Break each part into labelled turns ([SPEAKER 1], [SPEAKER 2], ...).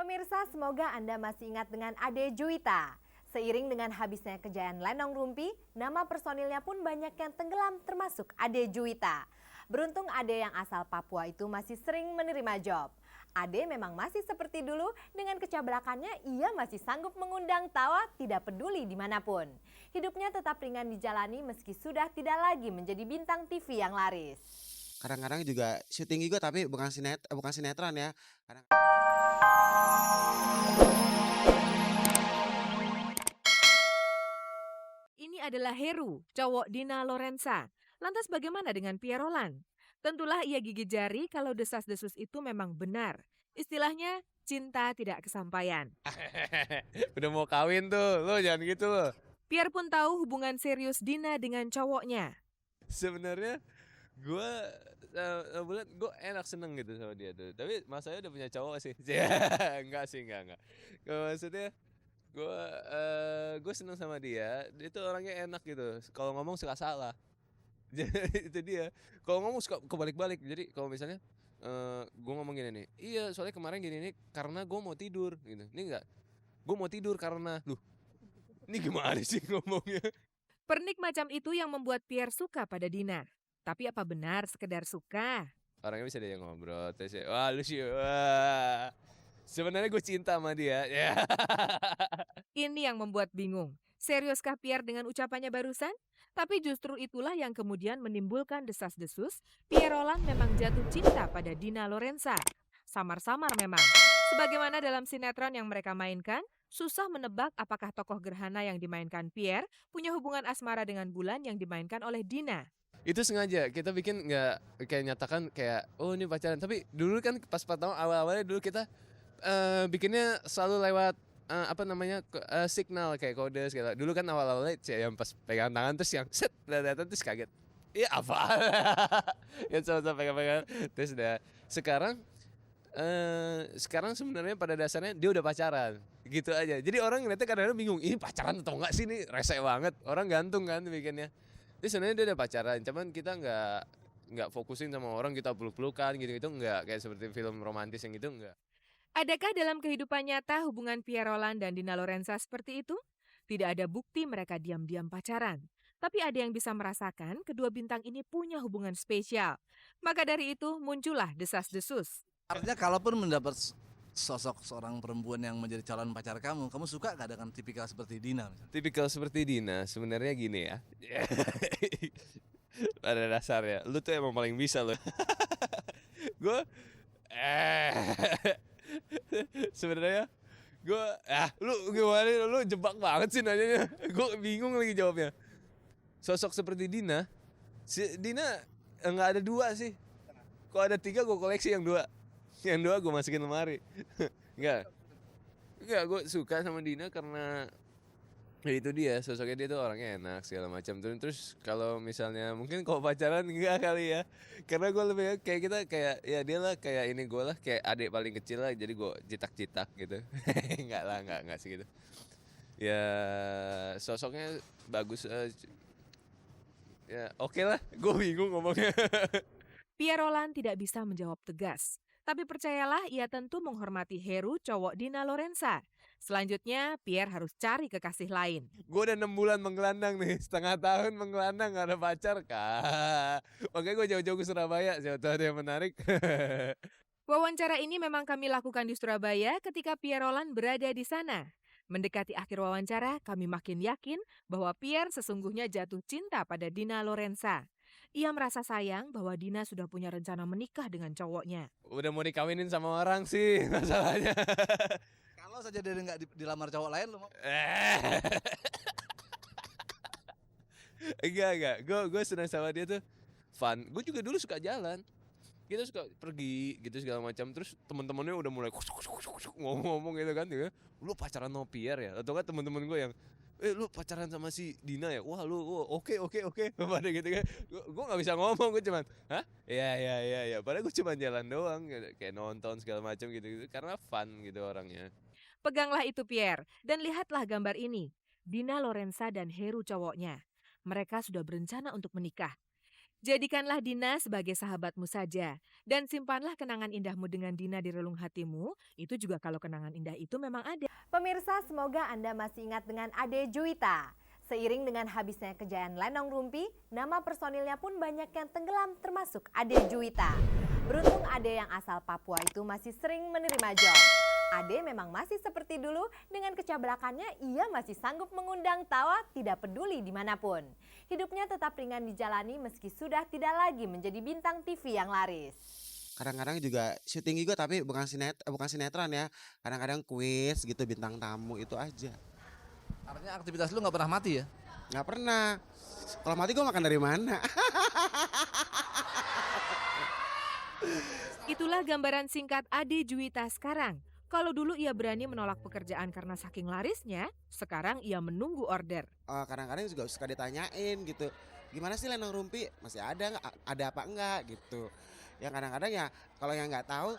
[SPEAKER 1] Pemirsa, semoga Anda masih ingat dengan Ade Juwita. Seiring dengan habisnya kejayaan Lenong Rumpi, nama personilnya pun banyak yang tenggelam termasuk Ade Juwita. Beruntung Ade yang asal Papua itu masih sering menerima job. Ade memang masih seperti dulu, dengan kecablakannya ia masih sanggup mengundang tawa tidak peduli dimanapun. Hidupnya tetap ringan dijalani meski sudah tidak lagi menjadi bintang TV yang laris.
[SPEAKER 2] Kadang-kadang juga syuting juga tapi bukan sinetron ya. Kadang
[SPEAKER 3] Ini adalah Heru, cowok Dina Lorenza. Lantas bagaimana dengan Pierre Roland? Tentulah ia gigit jari kalau desas-desus itu memang benar. Istilahnya, cinta tidak kesampaian.
[SPEAKER 4] Udah mau kawin tuh, lo jangan gitu lo.
[SPEAKER 3] Pierre pun tahu hubungan serius Dina dengan cowoknya.
[SPEAKER 4] Sebenarnya gue bulan gue enak seneng gitu sama dia tuh. Tapi masanya udah punya cowok sih. Enggak sih, enggak. Maksudnya gue seneng sama dia. Dia tuh orangnya enak gitu. Kalau ngomong suka salah. Jadi itu dia. Kalau ngomong suka kebalik-balik. Jadi kalau misalnya gue ngomong gini nih, iya soalnya kemarin gini nih karena gue mau tidur gitu. Ini enggak, gue mau tidur karena ini gimana sih ngomongnya?
[SPEAKER 3] Pernik macam itu yang membuat Pierre suka pada Dina. Tapi apa benar sekedar suka?
[SPEAKER 4] Orangnya bisa diajak ngobrol, terus ya, wah lu sih, wah. Sebenarnya gue cinta sama dia. Ya.
[SPEAKER 3] Ini yang membuat bingung. Seriuskah Pierre dengan ucapannya barusan? Tapi justru itulah yang kemudian menimbulkan desas-desus. Pierre Roland memang jatuh cinta pada Dina Lorenza. Samar-samar memang. Sebagaimana dalam sinetron yang mereka mainkan, susah menebak apakah tokoh gerhana yang dimainkan Pierre punya hubungan asmara dengan Bulan yang dimainkan oleh Dina.
[SPEAKER 4] Itu sengaja kita bikin nggak kayak nyatakan kayak oh ini pacaran. Tapi dulu kan pas pertama awal-awalnya dulu kita bikinnya selalu lewat signal kayak kode segala. Dulu kan awal-awalnya yang pas pegang tangan terus yang set datang terus kaget. Iya apa? Yang sama-sama pegang-pegang terus udah sekarang sebenarnya pada dasarnya dia udah pacaran gitu aja. Jadi orang ngeliatnya kadang-kadang bingung ini pacaran atau enggak sih, ini rese banget. Orang gantung kan bikinnya. Jadi sebenarnya dia udah pacaran, cuman kita nggak fokusin sama orang, kita peluk-pelukan gitu-gitu, nggak kayak seperti film romantis yang gitu, nggak.
[SPEAKER 3] Adakah dalam kehidupan nyata hubungan Pierre Roland dan Dina Lorenza seperti itu? Tidak ada bukti mereka diam-diam pacaran. Tapi ada yang bisa merasakan kedua bintang ini punya hubungan spesial. Maka dari itu muncullah desas-desus.
[SPEAKER 5] Artinya kalaupun mendapat sosok seorang perempuan yang menjadi calon pacar kamu suka gak dengan tipikal seperti Dina misalnya?
[SPEAKER 4] Tipikal seperti Dina, sebenarnya gini ya. Pada dasarnya, lu tuh emang paling bisa lo. Gue sebenarnya lu gimana, lu jebak banget sih nanyanya. Gue bingung lagi jawabnya. Sosok seperti Dina, Dina nggak ada dua sih. Kok ada 3 gue koleksi yang 2. Yang 2 gue masukin lemari. Enggak, gue suka sama Dina karena ya itu dia, sosoknya dia tuh orangnya enak segala macam. Terus kalau misalnya mungkin kalau pacaran enggak kali ya, karena gue lebih kayak kita kayak ya dia lah kayak ini gue lah kayak adik paling kecil lah, jadi gue citak-citak gitu. enggak sih gitu. Ya sosoknya bagus, ya oke lah, gue bingung ngomongnya.
[SPEAKER 3] Pierre Roland tidak bisa menjawab tegas. Tapi percayalah, ia tentu menghormati Heru, cowok Dina Lorenza. Selanjutnya, Pierre harus cari kekasih lain.
[SPEAKER 4] Gue udah 6 bulan menggelandang nih, setengah tahun menggelandang gak ada pacar kah. Makanya gue jauh-jauh ke Surabaya, siapa tahu ada yang menarik.
[SPEAKER 3] Wawancara ini memang kami lakukan di Surabaya ketika Pierre Roland berada di sana. Mendekati akhir wawancara, kami makin yakin bahwa Pierre sesungguhnya jatuh cinta pada Dina Lorenza. Ia merasa sayang bahwa Dina sudah punya rencana menikah dengan cowoknya.
[SPEAKER 4] Udah mau dikawinin sama orang sih masalahnya.
[SPEAKER 5] Kalau saja dia nggak dilamar cowok lain lo mau?
[SPEAKER 4] Enggak. Gue senang sama dia tuh fun. Gue juga dulu suka jalan. Kita suka pergi gitu segala macam. Terus teman-temannya udah mulai ngomong gitu kan. Lu pacaran sama Pierre ya? Atau kan teman-teman gue yang lu pacaran sama si Dina ya? Wah lu oke. Pada gitu kan. Gue gak bisa ngomong, gue cuman hah? Ya. Padahal gue cuma jalan doang gitu. Kayak nonton segala macam gitu. Karena fun gitu orangnya.
[SPEAKER 3] Peganglah itu Pierre, dan lihatlah gambar ini. Dina Lorenza dan Heru cowoknya. Mereka sudah berencana untuk menikah. Jadikanlah Dina sebagai sahabatmu saja. Dan simpanlah kenangan indahmu dengan Dina di relung hatimu. Itu juga kalau kenangan indah itu memang ada.
[SPEAKER 1] Pemirsa, semoga Anda masih ingat dengan Ade Juwita. Seiring dengan habisnya kejayaan Lenong Rumpi, nama personilnya pun banyak yang tenggelam termasuk Ade Juwita. Beruntung Ade yang asal Papua itu masih sering menerima job. Ade memang masih seperti dulu, dengan kecablakannya ia masih sanggup mengundang tawa tidak peduli dimanapun. Hidupnya tetap ringan dijalani meski sudah tidak lagi menjadi bintang TV yang laris.
[SPEAKER 2] Kadang-kadang juga syuting juga tapi bukan sinetron ya. Kadang-kadang kuis gitu, bintang tamu itu aja.
[SPEAKER 5] Artinya aktivitas lu nggak pernah mati ya?
[SPEAKER 2] Nggak pernah. Kalau mati gue makan dari mana?
[SPEAKER 3] Itulah gambaran singkat Ade Juwita sekarang. Kalau dulu ia berani menolak pekerjaan karena saking larisnya, sekarang ia menunggu order.
[SPEAKER 2] Kadang-kadang juga suka ditanyain gitu. Gimana sih Lenong Rumpi? Masih ada nggak? Ada apa enggak gitu. Ya kadang-kadang ya kalau yang nggak tahu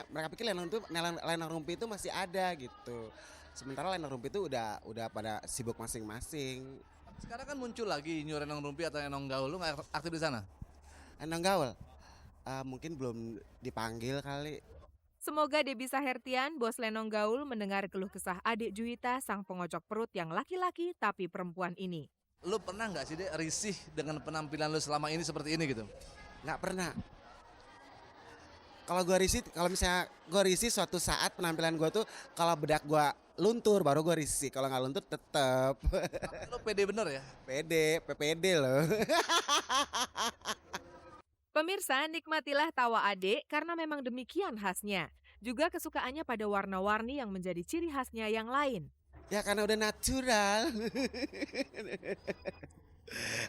[SPEAKER 2] mereka pikir Lenong Rumpi itu masih ada gitu. Sementara Lenong Rumpi itu udah pada sibuk masing-masing.
[SPEAKER 5] Sekarang kan muncul lagi New Renong Rumpi atau Renong Gaul, lu nggak aktif di sana?
[SPEAKER 2] Lenong Gaul mungkin belum dipanggil kali.
[SPEAKER 3] Semoga Debbie Sahertian, bos Lenong Gaul, mendengar keluh kesah adik Juwita, sang pengocok perut yang laki-laki tapi perempuan ini.
[SPEAKER 5] Lu pernah nggak sih Dek risih dengan penampilan lu selama ini seperti ini gitu?
[SPEAKER 2] Nggak pernah. Kalau misalnya gue risih suatu saat penampilan gue tuh kalau bedak gue luntur baru gue risih. Kalau nggak luntur tetep.
[SPEAKER 5] Lu pede bener ya?
[SPEAKER 2] PPD loh.
[SPEAKER 3] Pemirsa, nikmatilah tawa Ade karena memang demikian khasnya. Juga kesukaannya pada warna-warni yang menjadi ciri khasnya yang lain.
[SPEAKER 2] Ya karena udah natural.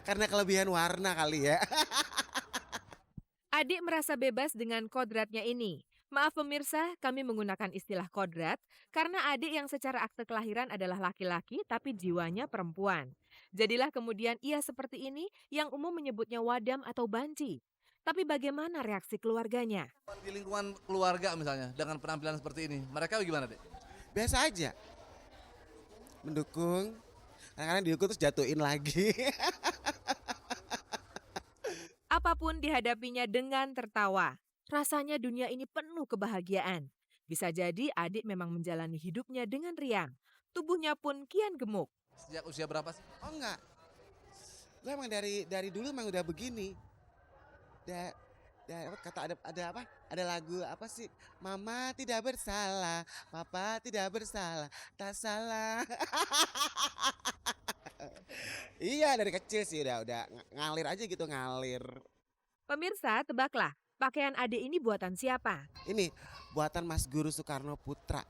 [SPEAKER 2] Karena kelebihan warna kali ya.
[SPEAKER 3] Ade merasa bebas dengan kodratnya ini. Maaf pemirsa, kami menggunakan istilah kodrat karena Ade yang secara akte kelahiran adalah laki-laki tapi jiwanya perempuan. Jadilah kemudian ia seperti ini yang umum menyebutnya wadam atau banci. Tapi bagaimana reaksi keluarganya?
[SPEAKER 5] Di lingkungan keluarga misalnya dengan penampilan seperti ini, mereka gimana Dek?
[SPEAKER 2] Biasa aja. Mendukung. Kadang-kadang didukung terus jatuhin lagi.
[SPEAKER 3] Apapun dihadapinya dengan tertawa. Rasanya dunia ini penuh kebahagiaan. Bisa jadi adik memang menjalani hidupnya dengan riang. Tubuhnya pun kian gemuk.
[SPEAKER 5] Sejak usia berapa sih?
[SPEAKER 2] Oh enggak. Gue emang dari dulu emang udah begini. Ada lagu apa sih? Mama tidak bersalah, Papa tidak bersalah, tak salah. Iya dari kecil sih udah ngalir aja gitu ngalir.
[SPEAKER 3] Pemirsa, tebaklah, pakaian adik ini buatan siapa?
[SPEAKER 2] Ini buatan Mas Guru Soekarno Putra.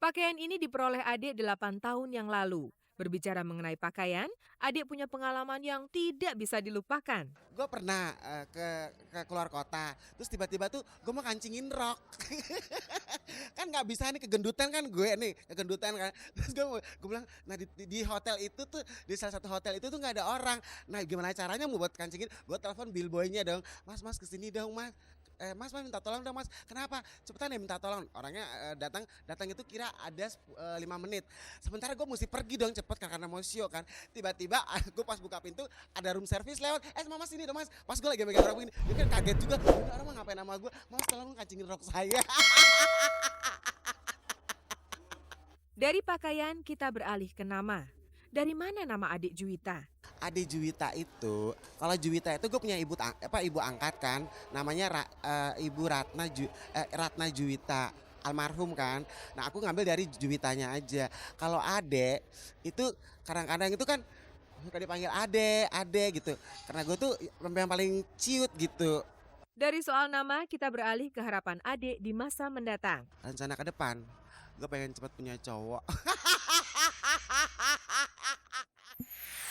[SPEAKER 3] Pakaian ini diperoleh adik 8 tahun yang lalu. Berbicara mengenai pakaian, adik punya pengalaman yang tidak bisa dilupakan.
[SPEAKER 2] Gue pernah ke keluar kota, terus tiba-tiba tuh gue mau kancingin rok. Kan nggak bisa nih kegendutan kan gue nih, kegendutan kan. Terus gue bilang, nah di hotel itu tuh, di salah satu hotel itu tuh nggak ada orang. Nah gimana caranya mau buat kancingin? Gue telepon billboynya dong, mas kesini dong mas. Mas minta tolong dong mas, kenapa? Cepetan ya minta tolong. Orangnya datang itu kira ada 5 menit. Sementara gue mesti pergi dong cepet karena mau show kan. Tiba-tiba gue pas buka pintu ada room service lewat. Mas ini dong mas. Pas gue lagi megang rok begini, dia kan kaget juga. Ini orang mau ngapain sama gue? Mas tolong kancingin rok saya.
[SPEAKER 3] Dari pakaian kita beralih ke nama. Dari mana nama adik Juwita?
[SPEAKER 2] Ade Juwita itu, kalau Juwita itu gue punya ibu angkat kan, namanya Ibu Ratna Juwita, almarhum kan. Nah aku ngambil dari Juwitanya aja. Kalau Ade itu kadang-kadang itu kan suka dipanggil Ade gitu. Karena gue tuh yang paling ciut gitu.
[SPEAKER 3] Dari soal nama kita beralih ke harapan adik di masa mendatang.
[SPEAKER 2] Rencana ke depan, gue pengen cepat punya cowok.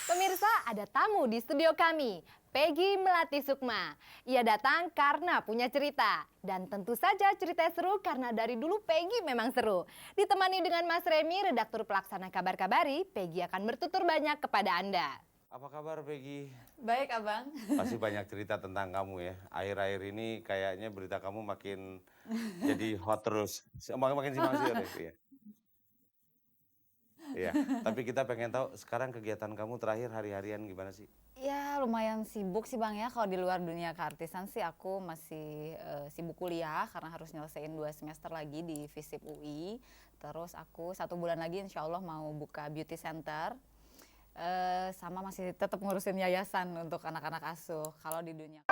[SPEAKER 1] Pemirsa, ada tamu di studio kami, Peggy Melati Sukma. Ia datang karena punya cerita. Dan tentu saja cerita seru karena dari dulu Peggy memang seru. Ditemani dengan Mas Remy, redaktur pelaksana Kabar Kabari, Peggy akan bertutur banyak kepada Anda.
[SPEAKER 6] Apa kabar Peggy?
[SPEAKER 7] Baik abang.
[SPEAKER 6] Pasti banyak cerita tentang kamu ya. Akhir-akhir ini kayaknya berita kamu makin jadi hot terus. Makin simpang siur ya. Iya, tapi kita pengen tahu sekarang kegiatan kamu terakhir hari-harian gimana sih?
[SPEAKER 7] Ya lumayan sibuk sih Bang ya, kalau di luar dunia keartisan sih aku masih sibuk kuliah karena harus nyelesain 2 semester lagi di FISIP UI. Terus aku 1 bulan lagi insya Allah mau buka beauty center. Sama masih tetap ngurusin yayasan untuk anak-anak asuh. Kalau di dunia